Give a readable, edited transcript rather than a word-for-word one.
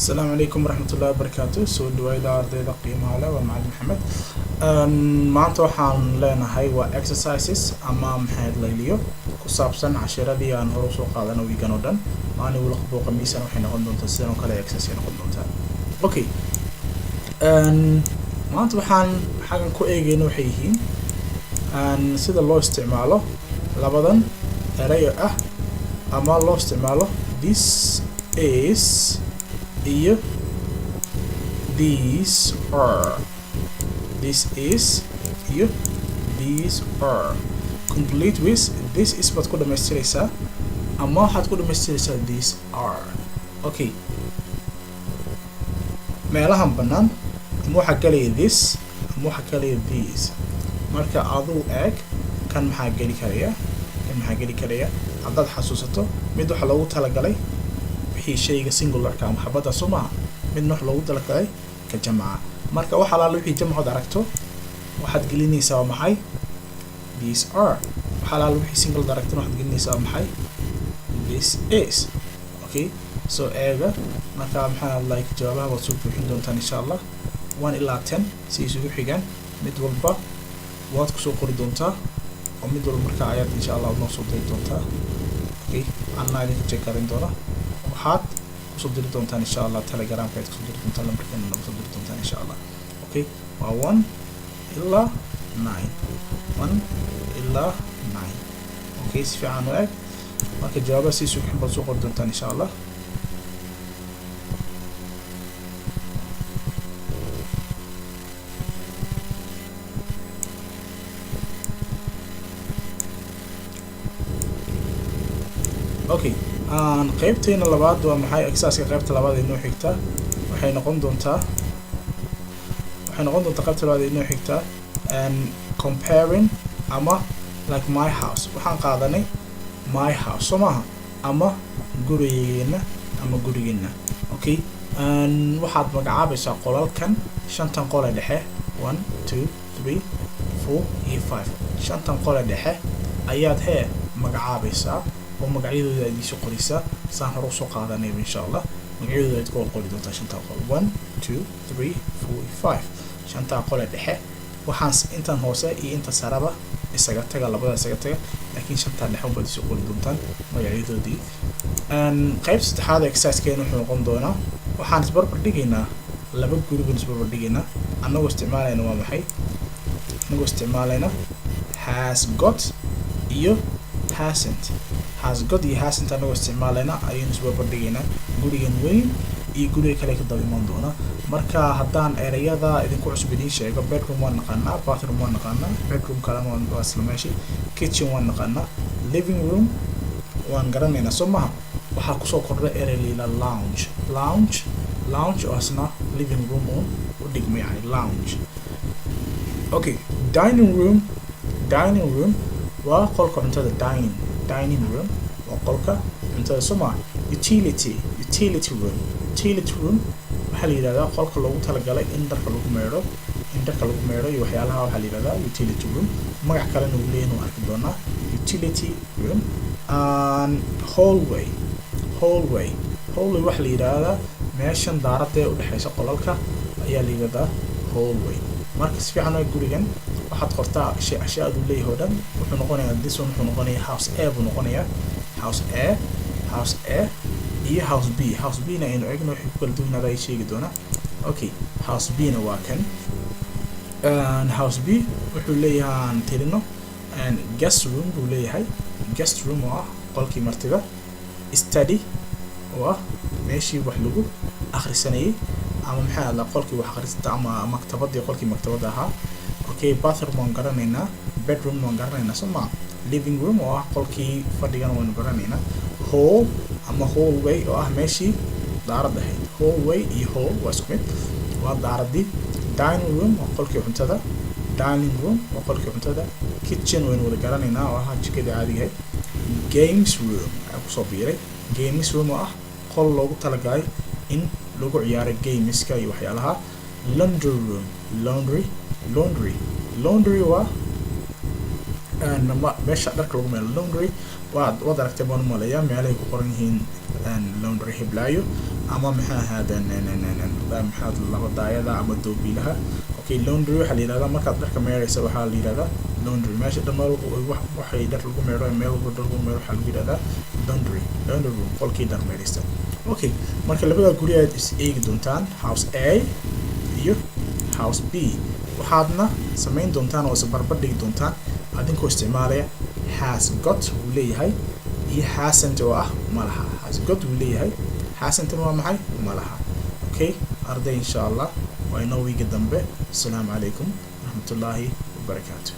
السلام عليكم ورحمة الله وبركاته. سو dhawaada ardayda qiimaha leh waa macallin maxamed. maanta waxaan leenahay waa exercises ama maxay layliyo ku saabsan cashiradii aan hore soo qaadanay weegan oo dhan. Maani wala qabo qamiisan waxay noqon doontaa sidoo kale exercise noqon doontaa. Okay. maanta waxaan xagan ku eegayno waxay yihiin sida loo isticmaalo labadan eray ah ama loo isticmaalo this is iyo these are. This is iyo these are. Complete with this is baad ku dhamaystiraysaa ama waxaad ku dhamaystiraysaa these are. Okay, meelahan bannaan ama waxaa galaya this ama waxaa galaya these. Marka aduu eeg kan maxaa geli karaya haddaad xasuusato mid waxa loogu talagalay wixii shayga singularka ama xabadda soo maaha, midna wax loogu talagalay ka jamca. marka waxa la wixii jamcood aragto waxaad gelinaysaa waa maxay these are. waxa la wixii single aragto waxaad gelinaysaa waa maxay this is. Okay, so eega marka maxaa like jawaabaha waad soo buuxin doontaan insha Allah 1 ilaa 10 si isugu xigaan mid walba waad ku soo qori doontaa oo mid walba marka ayaad insha Allah noo soo diri doontaa. Okay, anna idin check karin doona waxaad kusoo diri doontaan insha Allah Telegram-ka aad kusoo diri doontaan lambarkeena noo soo diri doontaan insha Allah. Okay, waa 1 ilaa 9 1 ilaa 9. Okay, si fiican u eeg marka jawaabaha si isugu xigaan soo qori doontaan insha Allah. Okay, qaybteena labaad waa maxay exercise qaybta labaad ee noo xigta waxay noqon doontaa qaybta labaad ee noo xigta comparing ama like my house. waxaan qaadanay my house somaha ama gurigeena. Okay, waxaad magacaabaysaa qolalkan shantan qol ee dhexe 1 2 3 4 iyo 5. shantan qol ee dhexe ayaad magacaabaysaa oo magacyadooda aad isoo qoraysaa saan hore soo qaadanay insha Allah. magacyadooda aad ku qori doontaa shanta qol 1 2 3 4 5. shanta qol ee dhexe waxaan intan hoose iyo inta saraba isaga taga labada isaga taga laakiin shanta dhexe baad isoo qori doontaan magacyadoodii. qayb saddexaad exercise-keena wuxuu noqon doonaa waxaan isbarbar dhigaynaa laba guri baan isbarbar dhigaynaa anagoo isticmaalayna waa maxay has got iyo hasn't. has got iyo hasn't anagoo isticmaalayna ayaynu isbarbar dhigaynaa gurigan weyn iyo guriga kale ka daba iman doona. marka haddaan erayada idinku cusub idiin sheego bedroom waan naqaanaa, bathroom waan naqaanaa, bedroom kalena waa isla meeshii, kitchen waan naqaanaa, living room waan garanaynaa soo maha. waxaa kusoo kordhay eray liila lounge oo asna living room uun u dhigma yani lounge. Okay, dining room waa qolka cuntada. dining room waa qolka cuntada soo maha. utility room waxaa la yidhahdaa qolka loogu talagalay in dharka lagu meedho iyo waxyaalaha waxaa la yidhahdaa utility room. magac kalena uu leeyahay oo arki doonaa utility room. hallway waxaa la yidhahdaa meeshan daaradda u dhexeysa qolalka ayaa la yidhahdaa hallway. marka si fiican oo gurigan waxaad qortaa ashyaada uu leeyahay oo dhan. wuxuu noqonayaa this one wuxuu noqonayaa house A buu noqonayaa house A iyo house B na aynu eegno wixii ku kala duwanaada ay sheegi doonaa. Okay, house B na waa kan. house B wuxuu leeyahay tirino guest room buu leeyahay. guest room oo ah qolkii martida. study oo ah meeshii wax lagu akhrisanayay ama maxaa la qolkii wax akhrista ama maktabadii qolkii maktabada ahaa. Okay, bathroom waan garanaynaa, bedroom waan garanaynaa soo ma. living room oo ah qolkii fadhigana waan garanaynaa. hall ama hallway oo ah meeshii daaradda ahayd. hallway iyo hall waa isku mid, waa daaradii. dining room waa qolkii cuntada. kitchen waynu wada garanaynaa oo ah jikada caadiga ahayd. games room ayaa kusoo biiray. games room oo ah qol loogu talagalay in lagu ciyaaro gameska iyo waxyaalaha. laundry room waa meesha dharka lagu meelo laundry waad aragtay baan umaleeyaa meelay ku qoran yihiin laundry hiblaayo ama maxaa ahaadeen maxaa laba daayada ama doobiilaha. Okay, laundry waxaa la yidhahdaa markaad dharka meeraysa waxaa la yidhahdaa laundry. meesha dhammaan waxay dhar lagu meero meel walba dhar lagu meero waxaa lagu yidhahdaa laundry room, qolkii dhar meeraysta. Okay, marka labada guri aad is eegi doontaan, house A iyo house B, waxaadna samayn doontaan oo isbarbar dhigi doontaan adinkoo isticmaalaya has got uu leeyahay iyo hasn't oo ah malaha. has got uu leeyahay, hasn't waa maxay? malaha. Okay, arday insha Allah waa inoo wiiga dambe. Assalaamu calaykum waraxmatullaahi wabarakaatuh.